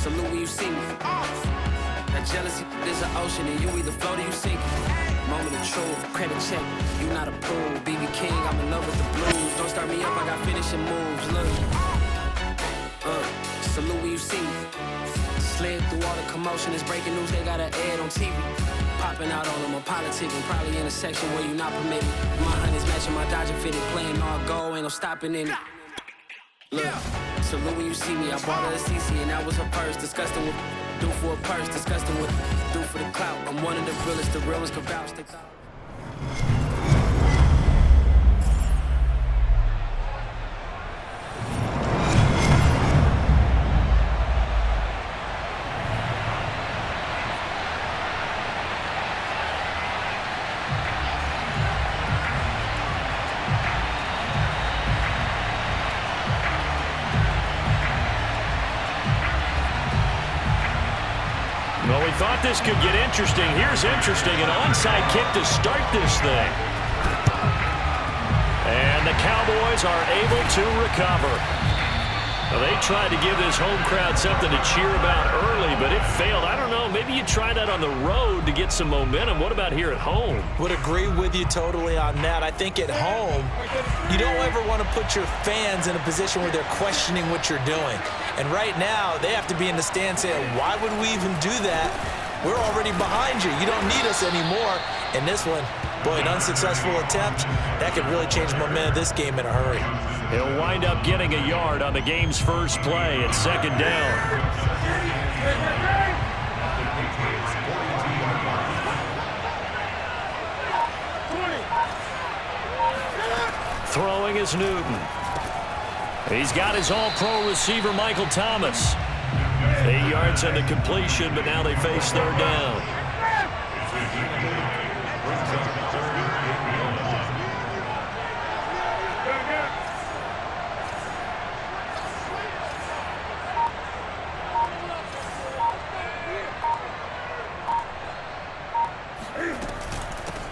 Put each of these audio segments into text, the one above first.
salute when you see me. That jealousy is an ocean, and you either float or you sink. Moment of truth, credit check, you not approved. BB King, I'm in love with the blues. Don't start me up, I got finishing moves. Look, salute when you see me. Slid through all the commotion, it's breaking news, they got an ad on TV. Popping out on them, I'm politicking, probably in a section where you not permitted. My honey's matching my Dodger fitted, playing all gold, ain't no stopping in it. Look, salute when you see me, I bought her a CC and that was her purse. Disgusting with do for a purse, disgusting with do for the clout. I'm one of the realest, the realest can vouch. Well, we thought this could get interesting. Here's interesting. An onside kick to start this thing. And the Cowboys are able to recover. Well, they tried to give this home crowd something to cheer about early, but it failed. I don't know. Maybe you try that on the road to get some momentum. What about here at home? Would agree with you totally on that. I think at home, you don't ever want to put your fans in a position where they're questioning what you're doing. And right now, they have to be in the stand saying, why would we even do that? We're already behind you. You don't need us anymore. And this one, boy, an unsuccessful attempt, that could really change the momentum of this game in a hurry. He'll wind up getting a yard on the game's first play at second down. Throwing is Newton. He's got his all-pro receiver, Michael Thomas. 8 yards on the completion, but now they face third down.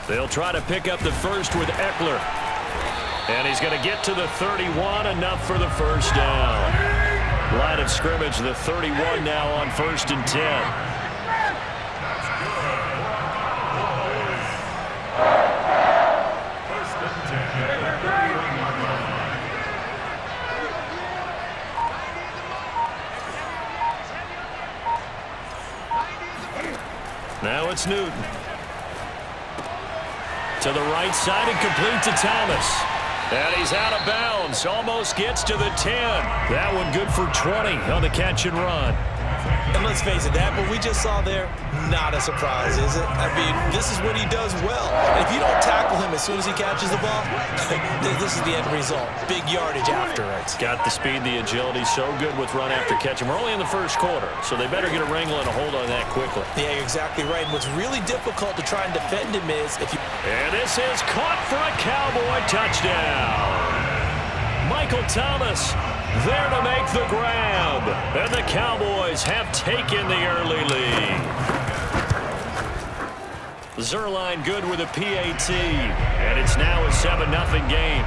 They'll try to pick up the first with Eckler. And he's going to get to the 31, enough for the first down. Line of scrimmage, the 31 now on 1st and 10. Now it's Newton. To the right side and complete to Thomas. And he's out of bounds. Almost gets to the 10. That one good for 20 on the catch and run. And let's face it, that what we just saw there, not a surprise, is it? I mean, this is what he does well. And if you don't tackle him as soon as he catches the ball, this is the end result. Big yardage afterwards. Got the speed, the agility, so good with run after catch. And we're only in the first quarter, so they better get a wrangle and a hold on that quickly. Yeah, you're exactly right. And what's really difficult to try and defend him is if you... And this is caught for a Cowboy touchdown. Michael Thomas there to make the grab. And the Cowboys have taken the early lead. Zerline good with a PAT. And it's now a 7-0 game.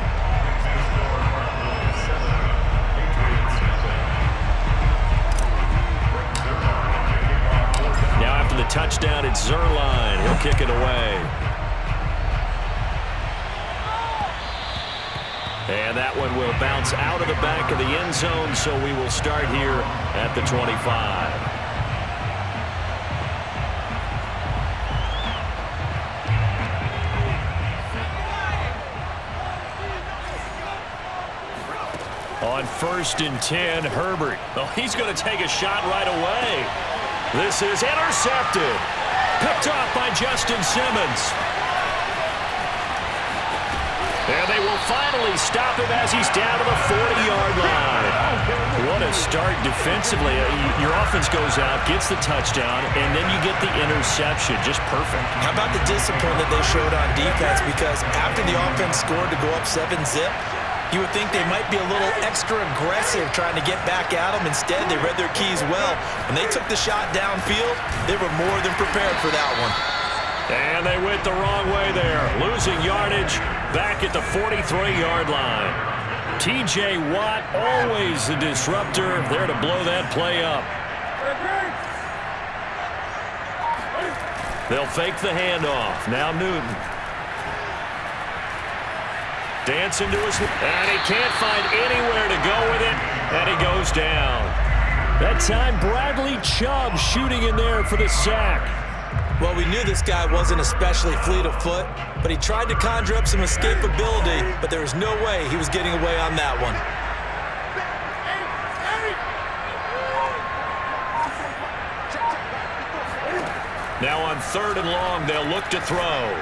Now after the touchdown, it's Zerline. He'll kick it away. And that one will bounce out of the back of the end zone, so we will start here at the 25. On 1st and 10, Herbert. Oh, he's going to take a shot right away. This is intercepted. Picked off by Justin Simmons. And they will finally stop him as he's down to the 40-yard line. What a start defensively. Your offense goes out, gets the touchdown, and then you get the interception. Just perfect. How about the discipline that they showed on defense? Because after the offense scored to go up 7-zip, you would think they might be a little extra aggressive trying to get back at them. Instead, they read their keys well. When they took the shot downfield, they were more than prepared for that one. And they went the wrong way there. Losing yardage back at the 43-yard line. T.J. Watt, always the disruptor, there to blow that play up. They'll fake the handoff. Now Newton. Dancing to his... And he can't find anywhere to go with it. And he goes down. That time, Bradley Chubb shooting in there for the sack. Well, we knew this guy wasn't especially fleet of foot, but he tried to conjure up some escapability, but there was no way he was getting away on that one. Now on 3rd and long, they'll look to throw.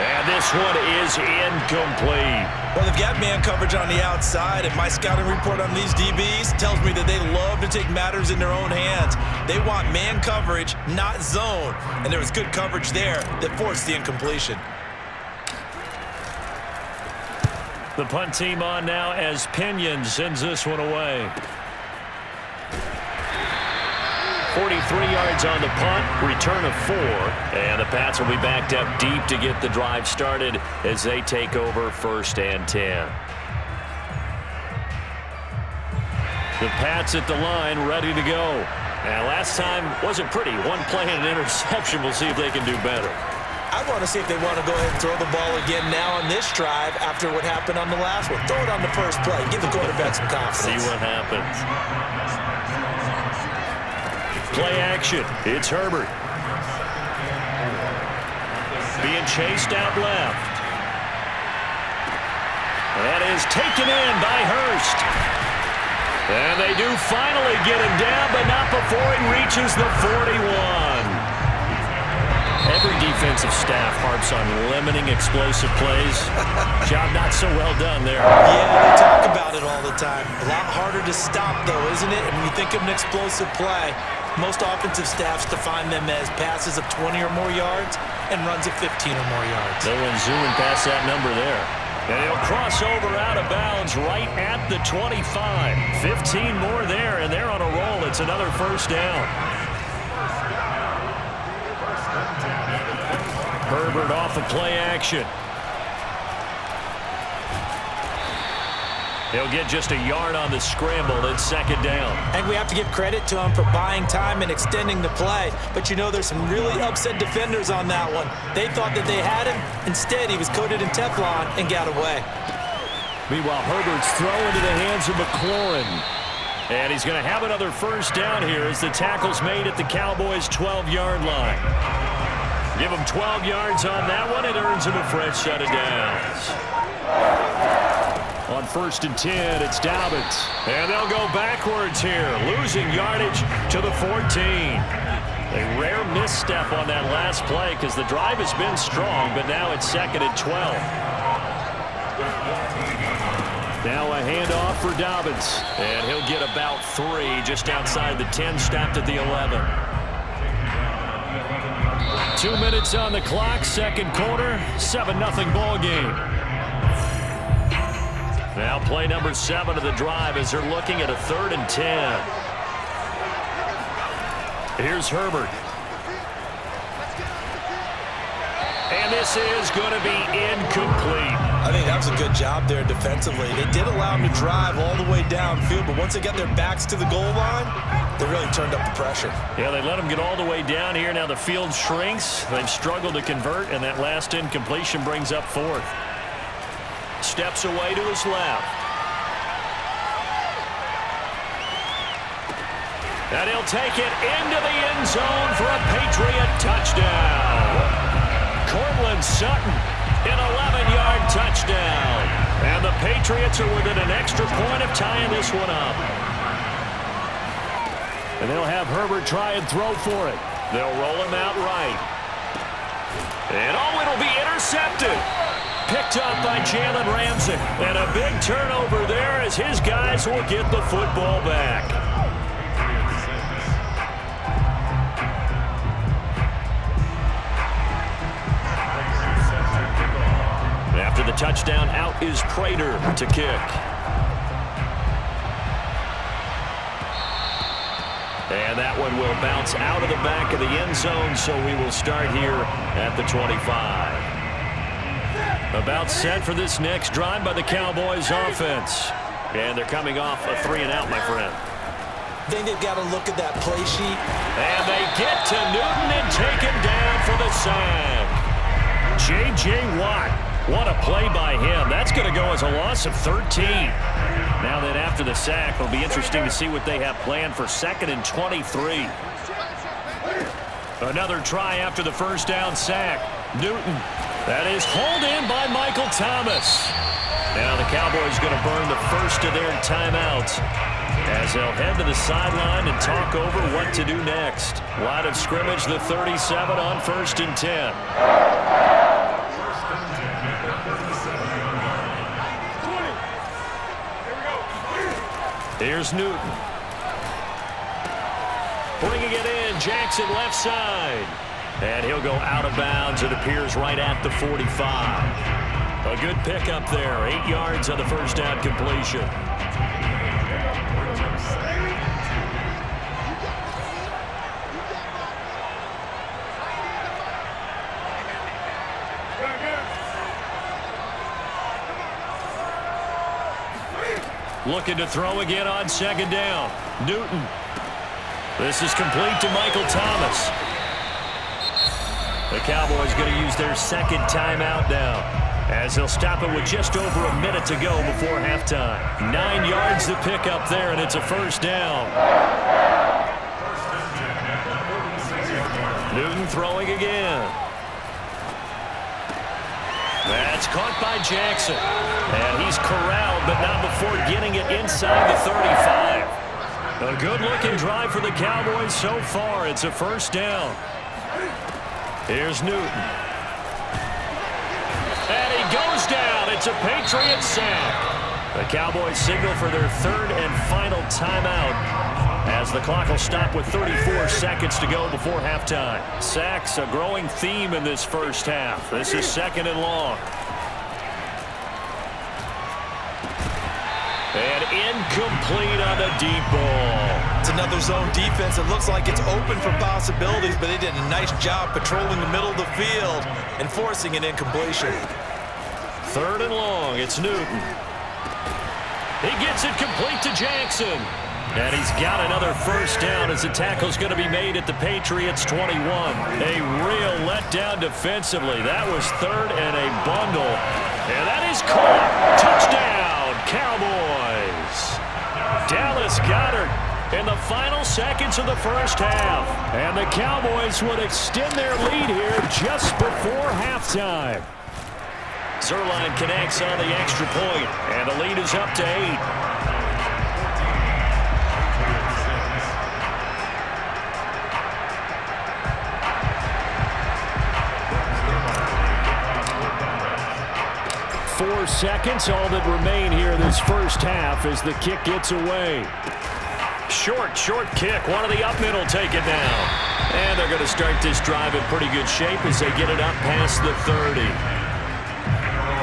And this one is incomplete. Well, they've got man coverage on the outside, and my scouting report on these DBs tells me that they love to take matters in their own hands. They want man coverage, not zone. And there was good coverage there that forced the incompletion. The punt team on now as Pinion sends this one away. 43 yards on the punt, return of 4, and the Pats will be backed up deep to get the drive started as they take over 1st and 10. The Pats at the line, ready to go. Now, last time wasn't pretty. One play and an interception. We'll see if they can do better. I want to see if they want to go ahead and throw the ball again now on this drive after what happened on the last one. Throw it on the first play. Give the quarterback some confidence. See what happens. Play action. It's Herbert. Being chased out left. That is taken in by Hurst. And they do finally get him down, but not before he reaches the 41. Every defensive staff harps on limiting explosive plays. Job not so well done there. Yeah, they talk about it all the time. A lot harder to stop, though, isn't it? And when you think of an explosive play, most offensive staffs define them as passes of 20 or more yards and runs of 15 or more yards. No one zooming past that number there. And he'll cross over out of bounds right at the 25. 15 more there, and they're on a roll. It's another 1st down. Herbert off of play action. He'll get just a yard on the scramble. It's 2nd down. And we have to give credit to him for buying time and extending the play. But you know there's some really upset defenders on that one. They thought that they had him. Instead, he was coated in Teflon and got away. Meanwhile, Herbert's throw into the hands of McLaurin. And he's going to have another 1st down here as the tackle's made at the Cowboys' 12-yard line. Give him 12 yards on that one. It earns him a fresh set of downs. On 1st and 10, it's Dobbins. And they'll go backwards here, losing yardage to the 14. A rare misstep on that last play because the drive has been strong, but now it's 2nd and 12. Now a handoff for Dobbins. And he'll get about 3 just outside the 10, stopped at the 11. 2 minutes on the clock, 2nd quarter, 7-0 ball game. Now play number 7 of the drive as they're looking at a 3rd and 10. Here's Herbert. And this is going to be incomplete. I think that was a good job there defensively. They did allow him to drive all the way downfield, but once they got their backs to the goal line, they really turned up the pressure. Yeah, they let him get all the way down here. Now the field shrinks. They've struggled to convert, and that last incompletion brings up 4th. Steps away to his left. And he'll take it into the end zone for a Patriot touchdown. Cortland Sutton, an 11-yard touchdown. And the Patriots are within an extra point of tying this one up. And they'll have Herbert try and throw for it. They'll roll him out right. And it'll be intercepted. Picked up by Jalen Ramsey. And a big turnover there as his guys will get the football back. After the touchdown, out is Prater to kick. And that one will bounce out of the back of the end zone, so we will start here at the 25. About set for this next drive by the Cowboys offense. And they're coming off a 3-and-out, my friend. I think they've got to look at that play sheet. And they get to Newton and take him down for the sack. J.J. Watt, what a play by him. That's going to go as a loss of 13. Now then, after the sack, it'll be interesting to see what they have planned for 2nd and 23. Another try after the first down sack. Newton. That is hauled in by Michael Thomas. Now the Cowboys going to burn the first of their timeouts as they'll head to the sideline and talk over what to do next. Line of scrimmage, the 37 on 1st and 10. Here's Newton. Bringing it in, Jackson left side. And he'll go out of bounds, it appears, right at the 45. A good pickup there, 8 yards on the first down completion. Looking to throw again on 2nd down. Newton. This is complete to Michael Thomas. The Cowboys going to use their 2nd timeout now, as they'll stop it with just over a minute to go before halftime. 9 yards to pick up there, and it's a first down. Newton throwing again. That's caught by Jackson. And he's corralled, but not before getting it inside the 35. A good-looking drive for the Cowboys so far. It's a first down. Here's Newton. And he goes down. It's a Patriot sack. The Cowboys signal for their 3rd and final timeout, as the clock will stop with 34 seconds to go before halftime. Sacks, a growing theme in this first half. This is 2nd and long. And incomplete on the deep ball. It's another zone defense. It looks like it's open for possibilities, but they did a nice job patrolling the middle of the field and forcing an incompletion. 3rd and long. It's Newton. He gets it complete to Jackson. And he's got another first down as the tackle's going to be made at the Patriots' 21. A real letdown defensively. That was 3rd and a bundle. And that is caught. Touchdown, Cowboys. Dallas Goedert in the final seconds of the first half. And the Cowboys would extend their lead here just before halftime. Zerline connects on the extra point, and the lead is up to 8. Four seconds, all that remain here this first half as the kick gets away. Short kick. One of the up middle take it down. And they're going to start this drive in pretty good shape as they get it up past the 30.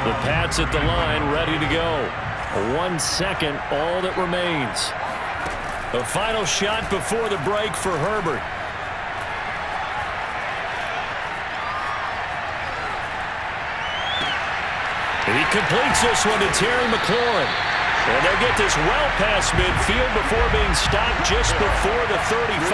The Pats at the line, ready to go. 1 second, all that remains. A final shot before the break for Herbert. He completes this one to Terry McLaurin. And they'll get this well past midfield before being stopped just before the 35.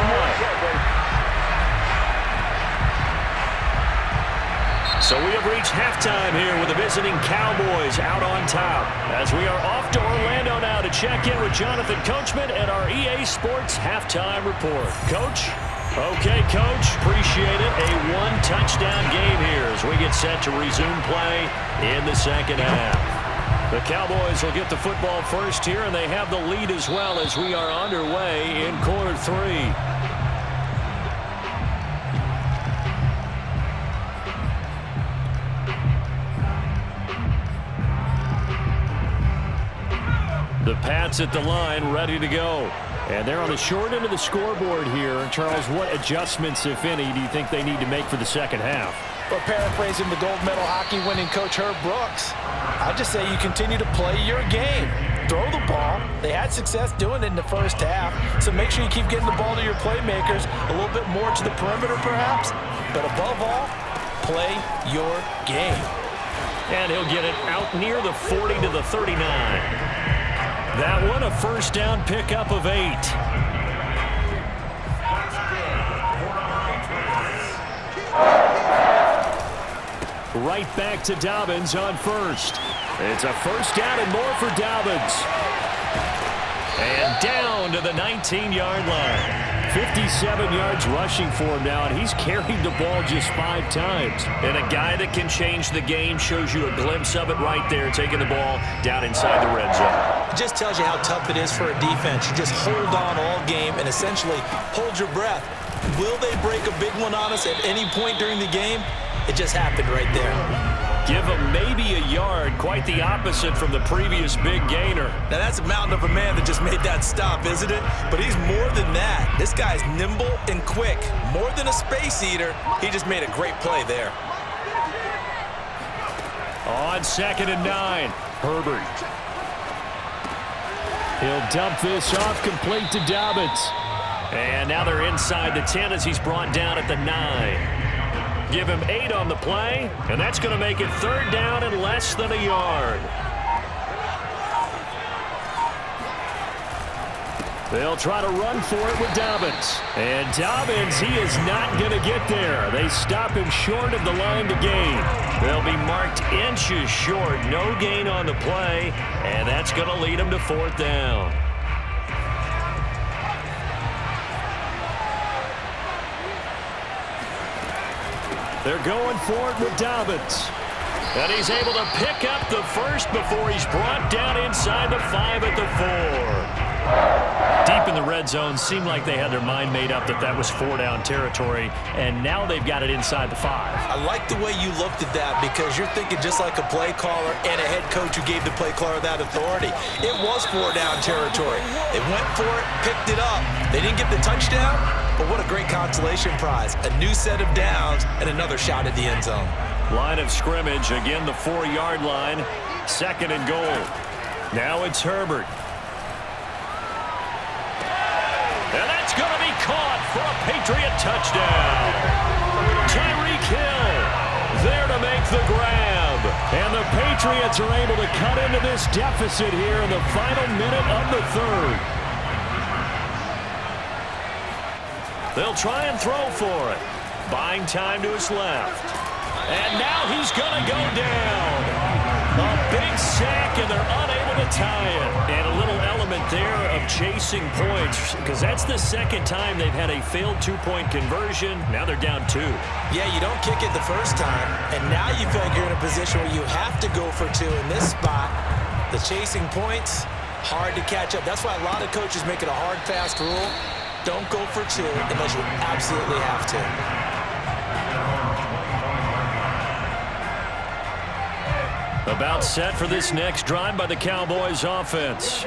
So we have reached halftime here with the visiting Cowboys out on top, as we are off to Orlando now to check in with Jonathan Coachman and our EA Sports Halftime Report. Coach? Okay, Coach. Appreciate it. A one-touchdown game here as we get set to resume play in the second half. The Cowboys will get the football first here, and they have the lead as well as we are underway in quarter 3. The Pats at the line, ready to go. And they're on the short end of the scoreboard here. And Charles, what adjustments, if any, do you think they need to make for the second half? Well, paraphrasing the gold medal hockey winning coach Herb Brooks, I just say you continue to play your game. Throw the ball. They had success doing it in the first half, so make sure you keep getting the ball to your playmakers, a little bit more to the perimeter perhaps, but above all, play your game. And he'll get it out near the 40 to the 39. That one, a first down pickup of 8. right back to Dobbins on first. It's a first down and more for Dobbins. And down to the 19-yard line. 57 yards rushing for him now, and he's carried the ball just 5 times. And a guy that can change the game shows you a glimpse of it right there, taking the ball down inside the red zone. It just tells you how tough it is for a defense. You just hold on all game and essentially hold your breath. Will they break a big one on us at any point during the game? It just happened right there. Give him maybe a yard, quite the opposite from the previous big gainer. Now that's a mountain of a man that just made that stop, isn't it? But he's more than that. This guy's nimble and quick. More than a space eater, he just made a great play there. On 2nd and 9, Herbert. He'll dump this off, complete to Dobbins. And now they're inside the 10 as he's brought down at the 9. Give him 8 on the play, and that's going to make it 3rd down and less than a yard. They'll try to run for it with Dobbins. And Dobbins, he is not going to get there. They stop him short of the line to gain. They'll be marked inches short. No gain on the play, and that's going to lead him to 4th down. They're going for it with Dobbins. And he's able to pick up the first before he's brought down inside the 5 at the 4. Deep in the red zone, seemed like they had their mind made up that that was 4-down territory, and now they've got it inside the 5. I like the way you looked at that because you're thinking just like a play caller and a head coach who gave the play caller that authority. It was 4-down territory. They went for it, picked it up. They didn't get the touchdown, but what a great consolation prize. A new set of downs and another shot at the end zone. Line of scrimmage, again the 4-yard line. 2nd and goal. Now it's Herbert. And that's going to be caught for a Patriot touchdown. Tyreek Hill there to make the grab. And the Patriots are able to cut into this deficit here in the final minute of the 3rd. They'll try and throw for it. Buying time to his left. And now he's going to go down. A big sack, and they're unable to tie it. And a little element there of chasing points, because that's the 2nd time they've had a failed 2-point conversion. Now they're down 2. Yeah, you don't kick it the first time, and now you feel like you're in a position where you have to go for 2 in this spot. The chasing points, hard to catch up. That's why a lot of coaches make it a hard, fast rule. Don't go for 2 unless you absolutely have to. About set for this next drive by the Cowboys offense.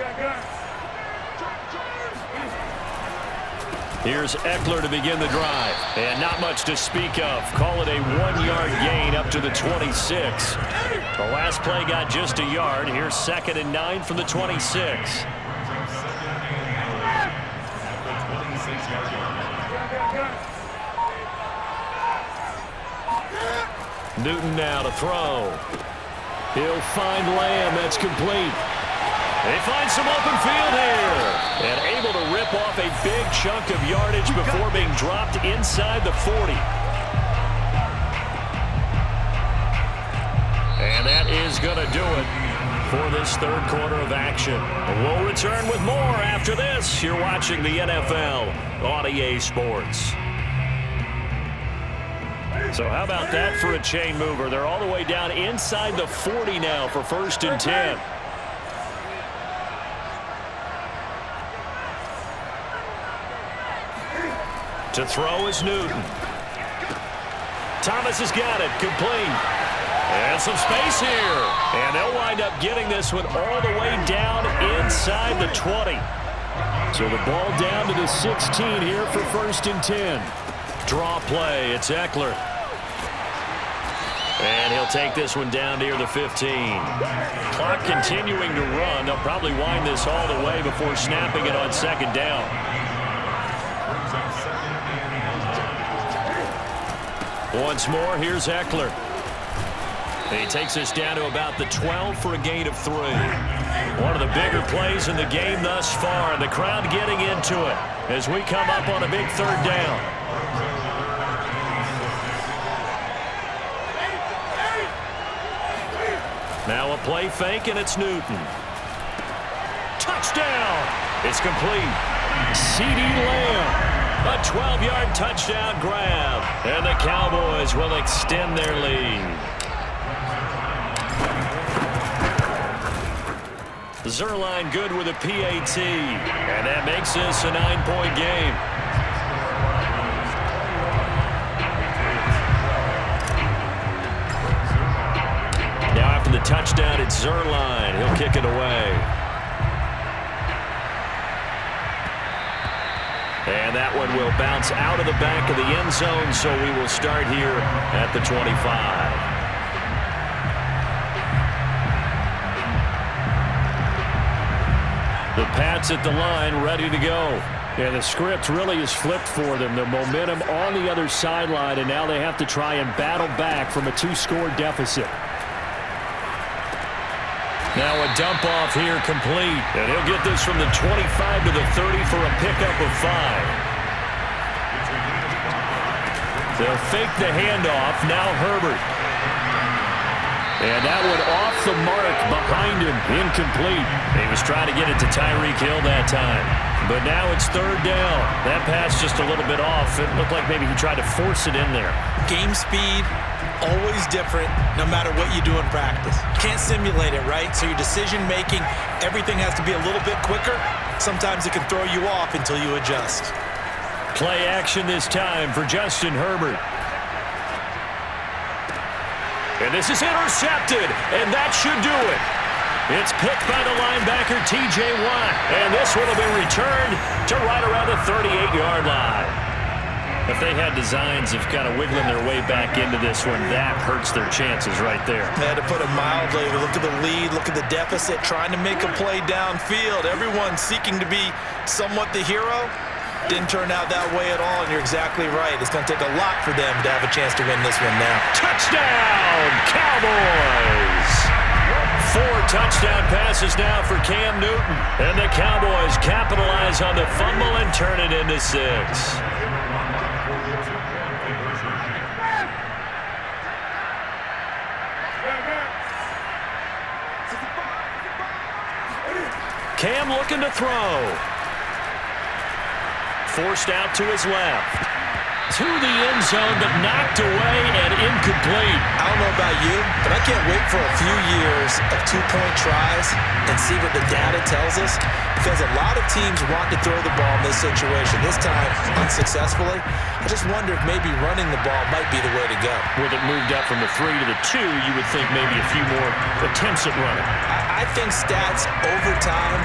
Here's Eckler to begin the drive. And not much to speak of. Call it a 1-yard gain up to the 26. The last play got just a yard. Here's 2nd and 9 from the 26. Newton now to throw. He'll find Lamb. That's complete. They find some open field here. And able to rip off a big chunk of yardage before being dropped inside the 40. And that is going to do it for this 3rd quarter of action. We'll return with more after this. You're watching the NFL on EA Sports. So how about that for a chain mover? They're all the way down inside the 40 now for 1st and 10. To throw is Newton. Thomas has got it, complete. And some space here. And they'll wind up getting this one all the way down inside the 20. So the ball down to the 16 here for 1st and 10. Draw play, it's Eckler. And he'll take this one down near the 15. Clock continuing to run. They'll probably wind this all the way before snapping it on 2nd down. Once more, here's Eckler. He takes us down to about the 12 for a gain of 3. One of the bigger plays in the game thus far, and the crowd getting into it as we come up on a big 3rd down. A play fake, and it's Newton. Touchdown! It's complete. CeeDee Lamb. A 12-yard touchdown grab. And the Cowboys will extend their lead. Zerline good with a PAT. And that makes this a 9-point game. Now after the touchdown, it's Zerline. He'll kick it away. And that one will bounce out of the back of the end zone, so we will start here at the 25. The Pats at the line, ready to go. Yeah, the script really is flipped for them. The momentum on the other sideline, and now they have to try and battle back from a 2-score deficit. Now a dump off here complete. And he'll get this from the 25 to the 30 for a pickup of 5. They'll fake the handoff. Now Herbert. And that one off the mark behind him. Incomplete. He was trying to get it to Tyreek Hill that time. But now it's third down. That pass just a little bit off. It looked like maybe he tried to force it in there. Game speed, always different no matter what you do in practice. Can't simulate it, right? So your decision-making, everything has to be a little bit quicker. Sometimes it can throw you off until you adjust. Play action this time for Justin Herbert. And this is intercepted, and that should do it. It's picked by the linebacker, T.J. Watt, and this one will be returned to right around the 38-yard line. If they had designs of kind of wiggling their way back into this one, that hurts their chances right there. They had to put it mildly. Look at the lead, look at the deficit, trying to make a play downfield. Everyone seeking to be somewhat the hero. Didn't turn out that way at all, and you're exactly right. It's going to take a lot for them to have a chance to win this one now. Touchdown, Cowboys! 4 touchdown passes now for Cam Newton. And the Cowboys capitalize on the fumble and turn it into 6. Cam looking to throw. Forced out to his left. To the end zone, but knocked away and incomplete. I don't know about you, but I can't wait for a few years of 2-point tries and see what the data tells us, because a lot of teams want to throw the ball in this situation. This time, unsuccessfully. I just wonder if maybe running the ball might be the way to go. With it moved up from the 3 to the 2, you would think maybe a few more attempts at running. I think stats over time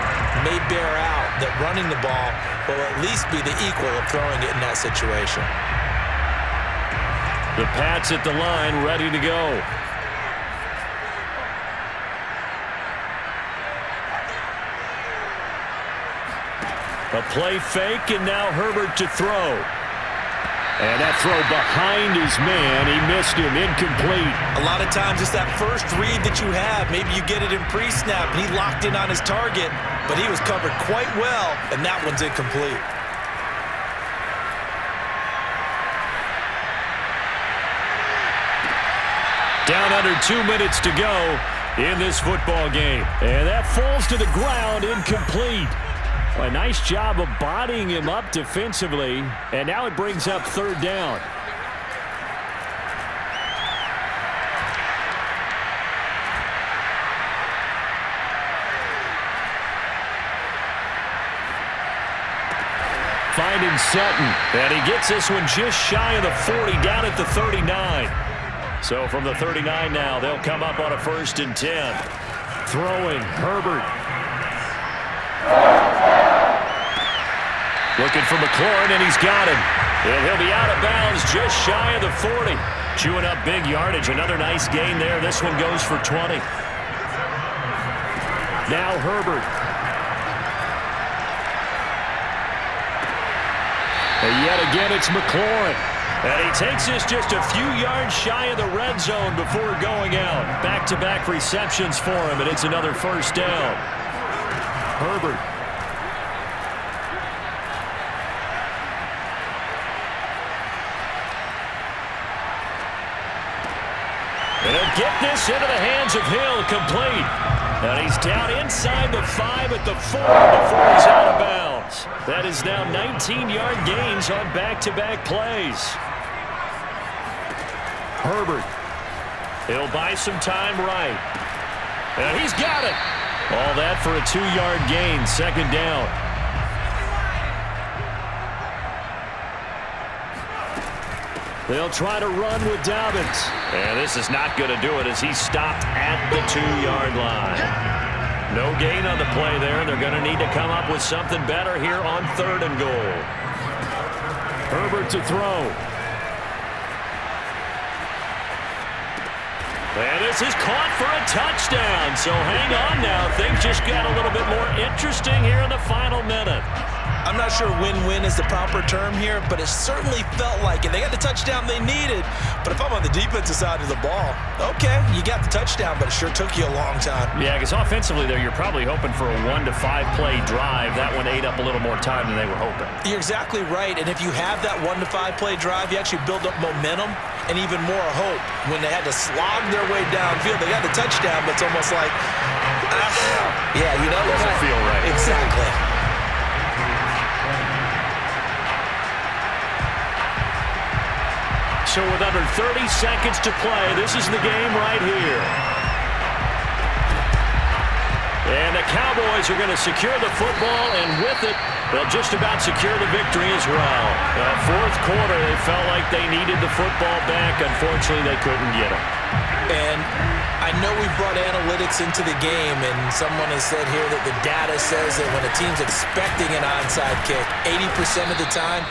may bear out that running the ball will at least be the equal of throwing it in that situation. The Pats at the line, ready to go. A play fake, and now Herbert to throw. And that throw behind his man. He missed him. Incomplete. A lot of times it's that first read that you have. Maybe you get it in pre-snap, and he locked in on his target, but he was covered quite well, and that one's incomplete. Down under 2 minutes to go in this football game. And that falls to the ground, incomplete. A nice job of bodying him up defensively. And now it brings up third down. Finding Sutton. And he gets this one just shy of the 40, down at the 39. So from the 39 now, they'll come up on a 1st and 10. Throwing, Herbert. Looking for McLaurin, and he's got him. And he'll be out of bounds just shy of the 40. Chewing up big yardage. Another nice gain there. This one goes for 20. Now Herbert. And yet again, it's McLaurin. And he takes this just a few yards shy of the red zone before going out. Back-to-back receptions for him, and it's another 1st down. Herbert. And he'll get this into the hands of Hill, complete. And he's down inside the 5 at the 4 before he's out of bounds. That is now 19-yard gains on back-to-back plays. Herbert. He'll buy some time right. And he's got it. All that for a 2-yard gain, second down. They'll try to run with Dobbins. And this is not going to do it as he's stopped at the 2-yard line. No gain on the play there. They're going to need to come up with something better here on 3rd and goal. Herbert to throw. And this is caught for a touchdown. So hang on now. Things just got a little bit more interesting here in the final minute. I'm not sure win-win is the proper term here, but it certainly felt like it. They got the touchdown they needed, but if I'm on the defensive side of the ball, okay, you got the touchdown, but it sure took you a long time. Yeah, because offensively there, you're probably hoping for a 1 to 5 play drive. That one ate up a little more time than they were hoping. You're exactly right, and if you have that 1 to 5 play drive, you actually build up momentum and even more hope. When they had to slog their way downfield, they got the touchdown, but it's almost like, yeah, you know, it doesn't feel right. Exactly. So with under 30 seconds to play, this is the game right here. And the Cowboys are going to secure the football, and with it, they'll just about secure the victory as well. Fourth quarter, they felt like they needed the football back. Unfortunately, they couldn't get it. And I know we brought analytics into the game, and someone has said here that the data says that when a team's expecting an onside kick, 80% of the time,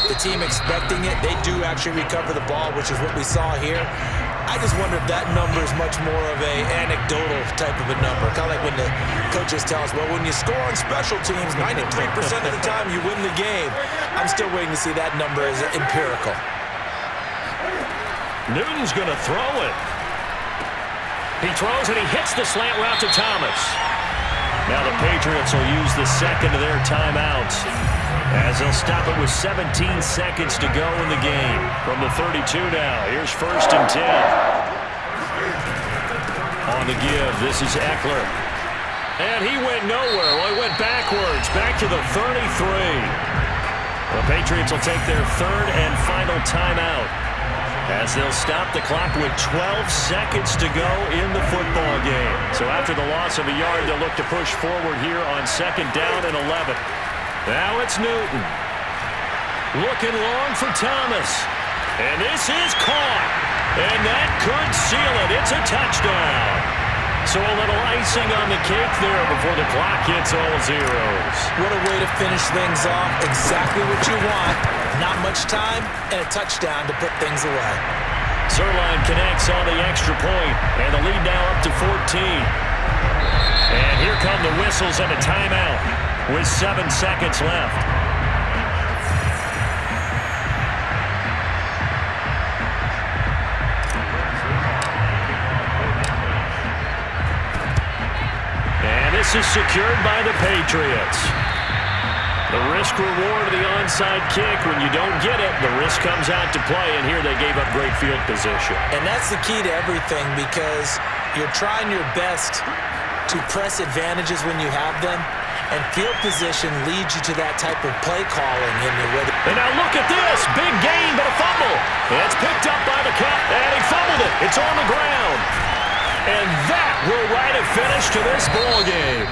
the team expecting it, they do actually recover the ball, which is what we saw here. I just wonder if that number is much more of a anecdotal type of a number. Kind of like when the coaches tell us, well, when you score on special teams, 93% of the time you win the game. I'm still waiting to see that number as empirical. Newton's going to throw it. He throws and he hits the slant route to Thomas. Now the Patriots will use the second of their timeouts as they'll stop it with 17 seconds to go in the game. From the 32 now, here's 1st and 10. On the give, this is Eckler. And he went nowhere. Well, he went backwards, back to the 33. The Patriots will take their 3rd and final timeout as they'll stop the clock with 12 seconds to go in the football game. So after the loss of a yard, they'll look to push forward here on 2nd down and 11. Now it's Newton. Looking long for Thomas. And this is caught. And that could seal it. It's a touchdown. So a little icing on the cake there before the clock hits all zeros. What a way to finish things off. Exactly what you want. Not much time and a touchdown to put things away. Zerline connects on the extra point, and the lead now up to 14. And here come the whistles and a timeout with 7 seconds left. And this is secured by the Patriots. The risk-reward of the onside kick, when you don't get it, the risk comes out to play, and here they gave up great field position. And that's the key to everything, because you're trying your best to press advantages when you have them, and field position leads you to that type of play calling. And now look at this. Big gain, but a fumble. It's picked up by the Cup, and he fumbled it. It's on the ground. And that will write a finish to this ball game.